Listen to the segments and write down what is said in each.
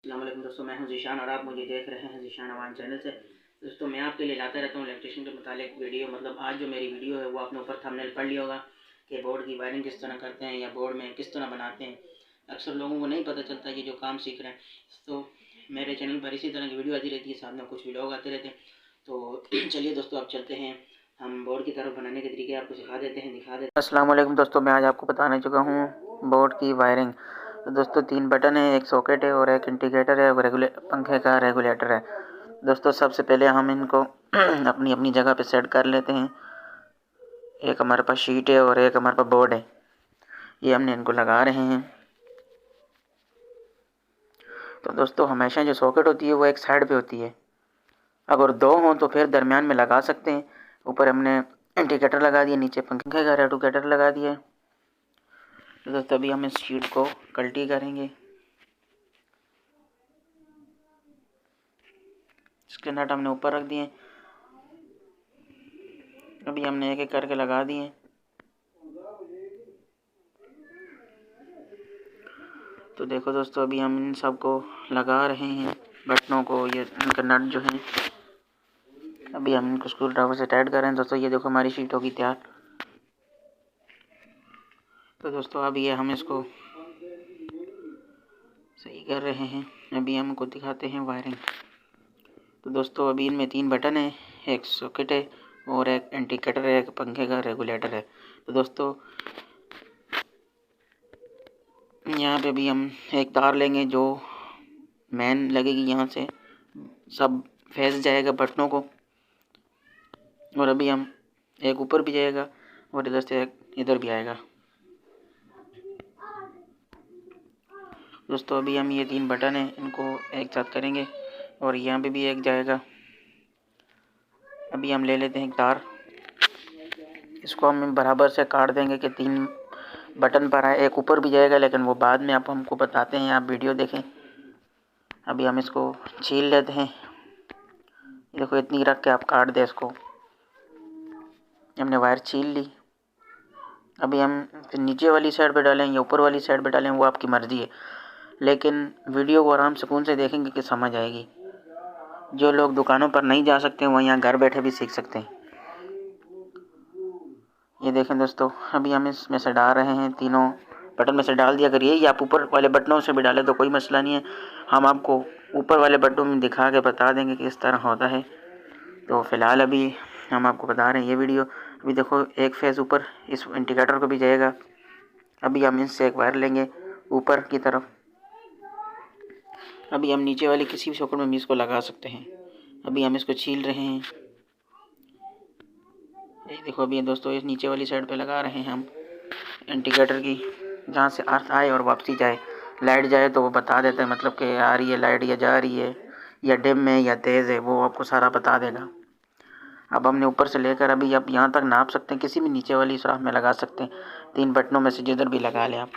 अस्सलाम वालेकुम दोस्तों, मैं हूं ज़ीशान और आप मुझे देख रहे हैं ज़ीशान अवान चैनल से। दोस्तों मैं आपके लिए लाता रहता हूं इलेक्ट्रिशियन के मुतालिक वीडियो। मतलब आज जो मेरी वीडियो है वो आपने ऊपर थंबनेल पढ़ लिया होगा कि बोर्ड की वायरिंग किस तरह करते हैं या बोर्ड में किस तरह बनाते हैं। अक्सर लोगों को नहीं पता चलता कि जो काम सीख रहे हैं। तो मेरे चैनल पर इसी तरह की वीडियो आती रहती है, साथ में कुछ व्लॉग आते रहते हैं। तो चलिए दोस्तों, अब चलते हैं, हम बोर्ड की तरफ बनाने के तरीके आपको सिखा देते हैं, दिखा देते हैं। अस्सलाम वालेकुम दोस्तों, मैं आज आपको बताने चुका हूँ बोर्ड की वायरिंग। तो दोस्तों 3 बटन है, एक सॉकेट है और एक इंडिकेटर है और पंखे का रेगुलेटर है। दोस्तों सबसे पहले हम इनको अपनी अपनी जगह पे सेट कर लेते हैं। एक हमारे पास शीट है और एक हमारे पास बोर्ड है, ये हमने इनको लगा रहे हैं। तो दोस्तों हमेशा जो सॉकेट होती है वो एक साइड पे होती है। अगर 2 हों तो फिर दरमियान में लगा सकते हैं। ऊपर हमने इंडिकेटर लगा दिया, नीचे पंखे का रेगुलेटर लगा दिया। तो दोस्तों अभी हम इस शीट को कल्टी करेंगे। इसके नट हमने ऊपर रख दिए, अभी हमने एक एक करके लगा दिए। तो देखो दोस्तों, अभी हम इन सब को लगा रहे हैं, बटनों को, ये इनका नट जो है। अभी हम इनको स्क्रू ड्राइवर से टाइट कर रहे हैं। दोस्तों ये देखो हमारी शीट होगी तैयार। तो दोस्तों अब ये हम इसको सही कर रहे हैं। अभी हमको दिखाते हैं वायरिंग। तो दोस्तों अभी इनमें 3 बटन है, एक सॉकेट है और एक इंडिकेटर है, एक पंखे का रेगुलेटर है। तो दोस्तों यहाँ पे भी हम एक तार लेंगे जो मेन लगेगी, यहाँ से सब फैस जाएगा बटनों को। और अभी हम एक ऊपर भी जाएगा और इधर से एक इधर भी आएगा। दोस्तों अभी हम ये 3 बटन है, इनको एक साथ करेंगे और यहाँ पे भी एक जाएगा। अभी हम ले लेते हैं एक तार, इसको हम बराबर से काट देंगे कि 3 बटन पर आए। एक ऊपर भी जाएगा लेकिन वो बाद में आप हमको बताते हैं, आप वीडियो देखें। अभी हम इसको छील लेते हैं। देखो इतनी रख के आप काट दे इसको। हमने वायर छील ली। अभी हम नीचे वाली साइड पे डालें या ऊपर वाली साइड पे डालें वो आपकी मर्ज़ी है, लेकिन वीडियो को आराम सुकून से देखेंगे कि समझ आएगी। जो लोग दुकानों पर नहीं जा सकते वो यहाँ घर बैठे भी सीख सकते हैं। ये देखें दोस्तों, अभी हम इसमें से डाल रहे हैं, तीनों बटन में से डाल दिया करिए, या आप ऊपर वाले बटनों से भी डालें तो कोई मसला नहीं है। हम आपको ऊपर वाले बटनों में दिखा के बता देंगे कि इस तरह होता है। तो फ़िलहाल अभी हम आपको बता रहे हैं ये वीडियो। अभी देखो एक फेज़ ऊपर इस इंडिकेटर को भी जाएगा। अभी हम इससे एक वायर लेंगे ऊपर की तरफ। अभी हम नीचे वाली किसी भी सॉकेट में भी इसको लगा सकते हैं। अभी हम इसको छील रहे हैं। ये देखो अभी दोस्तों इस नीचे वाली साइड पे लगा रहे हैं हम इंडिकेटर की, जहाँ से अर्थ आए और वापसी जाए। लाइट जाए तो वो बता देता है, मतलब कि आ रही है लाइट या जा रही है या डिम है या तेज़ है, वो आपको सारा बता देगा। अब हमने ऊपर से लेकर अभी आप यहाँ तक नाप सकते हैं, किसी भी नीचे वाली सुराख में लगा सकते हैं। 3 बटनों में से जिधर भी लगा लें आप।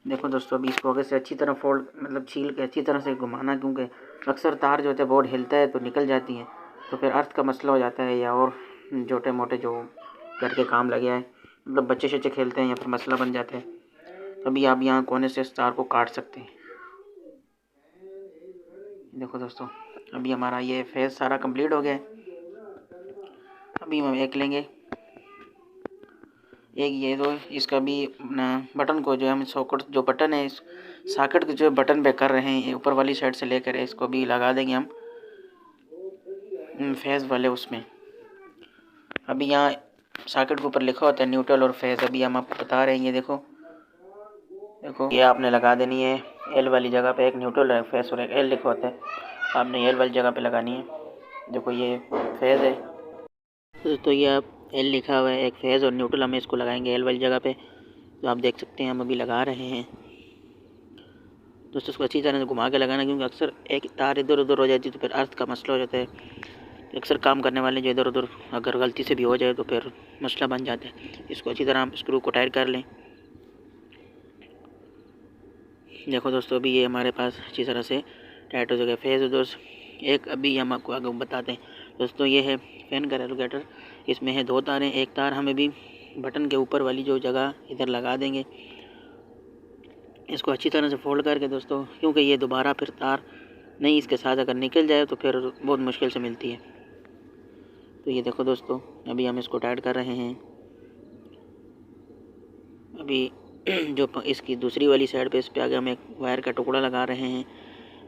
देखो दोस्तों अभी इसको आगे से अच्छी तरह फोल्ड, मतलब छील के अच्छी तरह से घुमाना, क्योंकि अक्सर तार जो होता है बोर्ड हिलता है तो निकल जाती है, तो फिर अर्थ का मसला हो जाता है, या और छोटे मोटे जो घर के काम लगे हैं, मतलब बच्चे शच्चे खेलते हैं या फिर मसला बन जाता है। तभी आप यहाँ कोने से इस तार को काट सकते हैं। देखो दोस्तों अभी हमारा ये फेस सारा कंप्लीट हो गया है। अभी हम एक लेंगे, एक ये दो, इसका भी बटन को जो हम सॉकेट जो बटन है इस सॉकेट के जो बटन पे कर रहे हैं ऊपर वाली साइड से लेकर इसको भी लगा देंगे हम फेज़ वाले उसमें। अभी यहाँ सॉकेट के ऊपर लिखा होता है न्यूट्रल और फेज़, अभी हम आपको बता रहे हैं। ये देखो ये आपने लगा देनी है एल वाली जगह पे, एक न्यूट्रल है फेज़ और एक एल लिखा होता है, आपने एल वाली जगह पे लगानी है। देखो ये फेज़ है तो ये आप एल लिखा हुआ है, एक फेज़ और न्यूट्रल हम इसको लगाएंगे एल वाली जगह पे। तो आप देख सकते हैं हम अभी लगा रहे हैं। दोस्तों इसको अच्छी तरह से घुमा के लगाना, क्योंकि अक्सर एक तार इधर उधर हो जाती है तो फिर अर्थ का मसला हो जाता है। अक्सर काम करने वाले जो इधर उधर अगर गलती से भी हो जाए तो फिर मसला बन जाता है। इसको अच्छी तरह आप स्क्रू को टाइट कर लें। देखो दोस्तों अभी ये हमारे पास अच्छी तरह से टाइट हो जाएगा फेज़ उधर। एक अभी हम आपको आगे बताते हैं। दोस्तों ये है फैन का रेगुलेटर, इसमें है 2 तारें। एक तार हमें भी बटन के ऊपर वाली जो जगह इधर लगा देंगे इसको अच्छी तरह से फोल्ड करके दोस्तों, क्योंकि ये दोबारा फिर तार नहीं इसके साथ अगर निकल जाए तो फिर बहुत मुश्किल से मिलती है। तो ये देखो दोस्तों, अभी हम इसको टाइट कर रहे हैं। अभी जो इसकी दूसरी वाली साइड पे, इस पे आगे हम एक वायर का टुकड़ा लगा रहे हैं,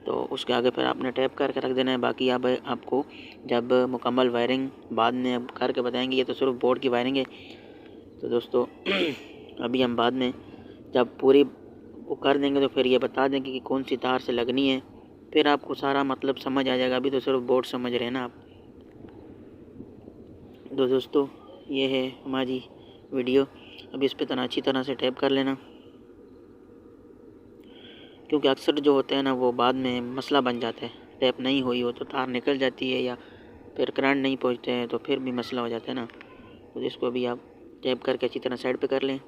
तो उसके आगे फिर आपने टैप करके रख देना है। बाकी आप आपको जब मुकम्मल वायरिंग बाद में अब करके बताएंगे, ये तो सिर्फ बोर्ड की वायरिंग है। तो दोस्तों अभी हम बाद में जब पूरी वो कर देंगे तो फिर ये बता देंगे कि कौन सी तार से लगनी है, फिर आपको सारा मतलब समझ आ जाएगा। अभी तो सिर्फ बोर्ड समझ रहे हैं ना आप। तो दोस्तों ये है हमारी वीडियो। अब इस पर अच्छी तरह से टैप कर लेना, क्योंकि अक्सर जो होते हैं ना वो बाद में मसला बन जाता है। टैप नहीं हुई हो तो तार निकल जाती है, या फिर करंट नहीं पहुंचते हैं तो फिर भी मसला हो जाता है ना। तो इसको भी आप टैप करके अच्छी तरह साइड पे कर लें।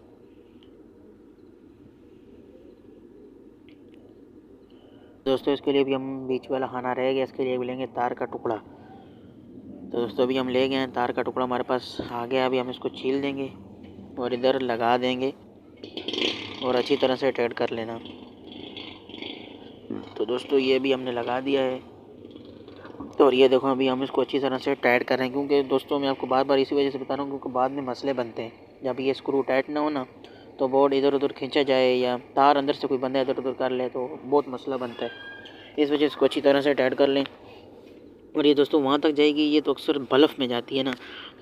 दोस्तों इसके लिए भी हम बीच वाला खाना रह गया, इसके लिए भी लेंगे तार का टुकड़ा। तो दोस्तों अभी हम ले गए हैं, तार का टुकड़ा हमारे पास आ गया। अभी हम इसको छील देंगे और इधर लगा देंगे और अच्छी तरह से टाइट कर लेना। तो दोस्तों ये भी हमने लगा दिया है। तो और ये देखो अभी हम इसको अच्छी तरह से टाइट कर रहे हैं, क्योंकि दोस्तों मैं आपको बार बार इसी वजह से बता रहा हूँ, क्योंकि बाद में मसले बनते हैं। जब ये स्क्रू टाइट ना हो ना, तो बोर्ड इधर उधर खींचा जाए या तार अंदर से कोई बंदा इधर उधर कर ले तो बहुत मसला बनता है। इस वजह से इसको अच्छी तरह से टाइट कर लें। और ये दोस्तों वहाँ तक जाएगी, ये तो अक्सर बल्ब में जाती है ना।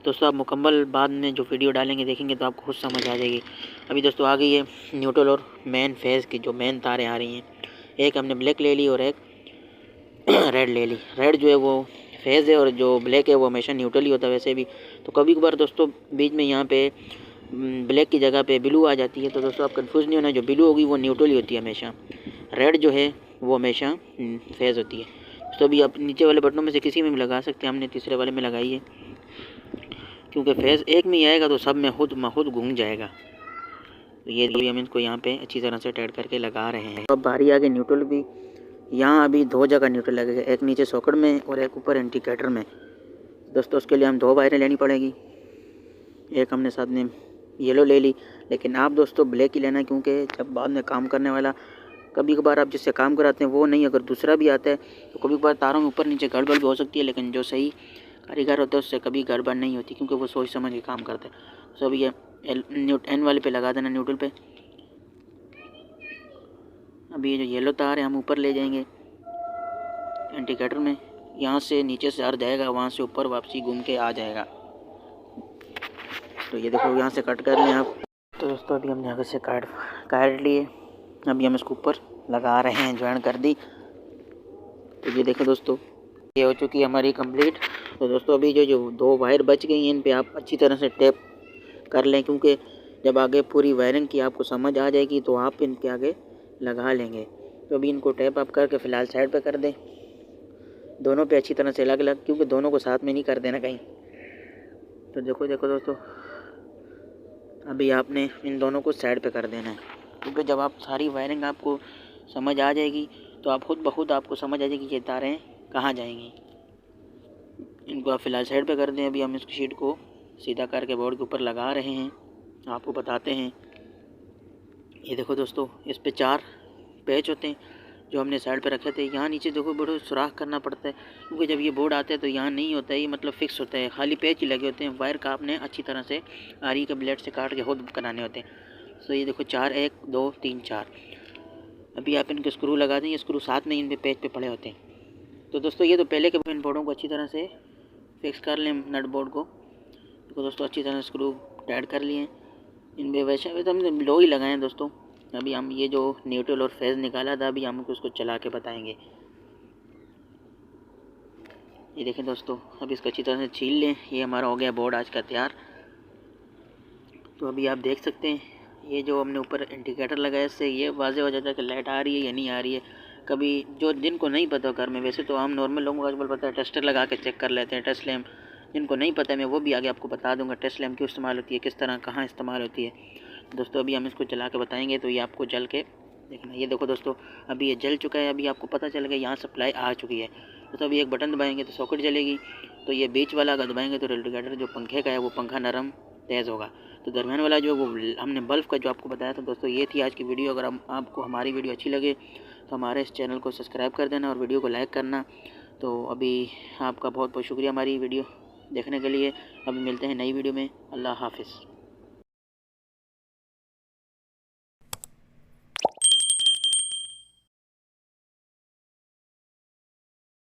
दोस्तों आप मुकम्मल बाद में जो वीडियो डालेंगे देखेंगे तो आपको खुद समझ आ जाएगी। अभी दोस्तों आ गई है न्यूट्रल और मेन फेज़ की जो मेन तारें आ रही हैं। एक हमने ब्लैक ले ली और एक रेड ले ली। रेड जो है वो फेज़ है और जो ब्लैक है वो हमेशा न्यूट्रल ही होता है वैसे भी। तो कभी कभार दोस्तों बीच में यहाँ पे ब्लैक की जगह पे ब्लू आ जाती है, तो दोस्तों आप कंफ्यूज नहीं होना, जो ब्लू होगी वो न्यूट्रल ही होती है हमेशा। रेड जो है वो हमेशा फेज़ होती है। तो अभी आप नीचे वाले बटनों में से किसी में भी लगा सकते हैं, हमने तीसरे वाले में लगाई है, क्योंकि फेज़ एक में ही आएगा तो सब में खुद घूम जाएगा। तो ये भी हम इसको यहाँ पे अच्छी तरह से टाइट करके लगा रहे हैं। अब बारी आ गई न्यूट्रल भी। यहाँ अभी दो जगह न्यूट्रल लगेगा, एक नीचे सॉकेट में और एक ऊपर इंडिकेटर में। दोस्तों उसके लिए हम दो वायरें लेनी पड़ेगी। एक हमने साथ में येलो ले ली, लेकिन आप दोस्तों ब्लैक ही लेना, क्योंकि जब बाद में काम करने वाला कभी कभार आप जिससे काम कराते हैं वो नहीं, अगर दूसरा भी आता है तो कभी कभार तारों में ऊपर नीचे गड़बड़ भी हो सकती है, लेकिन जो सही कारीगर होता है उससे कभी गड़बड़ नहीं होती, क्योंकि वो सोच समझ के काम करते हैं। तो अभी ये एन वाले पे लगा देना, न्यूट्रल पे। अभी ये जो येलो तार है हम ऊपर ले जाएंगे इंडिकेटर में, यहाँ से नीचे से अर्थ जाएगा, वहाँ से ऊपर वापसी घूम के आ जाएगा। तो ये देखो यहाँ से कट कर लें आप। तो दोस्तों अभी हमने आगे से काट लिए, अभी हम इसको ऊपर लगा रहे हैं, ज्वाइन कर दी। तो ये देखो दोस्तों ये हो चुकी है हमारी कंप्लीट। तो दोस्तों अभी जो दो वायर बच गई हैं इन पे आप अच्छी तरह से टैप कर लें, क्योंकि जब आगे पूरी वायरिंग की आपको समझ आ जाएगी तो आप इनके आगे लगा लेंगे। तो अभी इनको टैप आप करके फ़िलहाल साइड पे कर दें, दोनों पे अच्छी तरह से अलग अलग, क्योंकि दोनों को साथ में नहीं कर देना कहीं। तो देखो दोस्तों अभी आपने इन दोनों को साइड पे कर देना है, क्योंकि जब आप सारी वायरिंग आपको समझ आ जाएगी तो आप खुद ब खुद आपको समझ आ जाएगी ये तारें कहाँ जाएंगी। इनको आप फ़िलहाल साइड पे कर दें। अभी हम इस शीट को सीधा करके बोर्ड के ऊपर लगा रहे हैं, आपको बताते हैं। ये देखो दोस्तों इस पे 4 पैच होते हैं जो हमने साइड पे रखे थे। यहाँ नीचे देखो बड़े सुराख करना पड़ता है, क्योंकि जब ये बोर्ड आता है तो यहाँ नहीं होता है, ये मतलब फिक्स होता है, खाली पैच ही लगे होते हैं। वायर का आपने अच्छी तरह से आरी के ब्लेड से काट के खुद बनाने होते हैं। तो ये देखो 4 1 2 3 4। अभी आप इनके स्क्रू लगा दें, ये स्क्रू साथ में इन पे पैच पे पड़े होते हैं। तो दोस्तों ये तो पहले के इन बोर्डों को अच्छी तरह से फिक्स कर लें, नट बोर्ड को। तो दोस्तों अच्छी तरह से स्क्रू टाइट कर लिए इन पे, वैसे तो हमने लो ही लगाए हैं दोस्तों। अभी हम ये जो न्यूट्रल और फेज़ निकाला था अभी हम उसको चला के बताएंगे। ये देखें दोस्तों अब इसको अच्छी तरह से छील लें। ये हमारा हो गया बोर्ड आज का तैयार। तो अभी आप देख सकते हैं ये जो हमने ऊपर इंडिकेटर लगाया, इससे ये वाज़ेह हो जाता है कि लाइट आ रही है या नहीं आ रही है। कभी जो जिनको नहीं पता घर में, वैसे तो हम नॉर्मल लोगों को आजकल पता है, टेस्टर लगा के चेक कर लेते हैं, टेस्ट लैम्प। जिनको नहीं पता मैं वो भी आगे आपको बता दूंगा टेस्ट लैम्प क्यों इस्तेमाल होती है, किस तरह कहाँ इस्तेमाल होती है। दोस्तों अभी हम इसको चला के बताएंगे, तो ये आपको जल के देखना। ये देखो दोस्तों अभी ये जल चुका है, अभी आपको पता चल गया यहाँ सप्लाई आ चुकी है। तो अभी एक बटन दबाएंगे तो सॉकेट जलेगी, तो ये बीच वाला अगर दबाएंगे तो रेगुलेटर जो पंखे का है वो पंखा नरम तेज़ होगा। तो दरमियान वाला जो वो हमने बल्ब का जो आपको बताया था दोस्तों, ये थी आज की वीडियो। अगर आपको हमारी वीडियो अच्छी लगे तो हमारे इस चैनल को सब्सक्राइब कर देना और वीडियो को लाइक करना। तो अभी आपका बहुत बहुत शुक्रिया हमारी वीडियो देखने के लिए। अभी मिलते हैं नई वीडियो में। अल्लाह हाफ़िज़।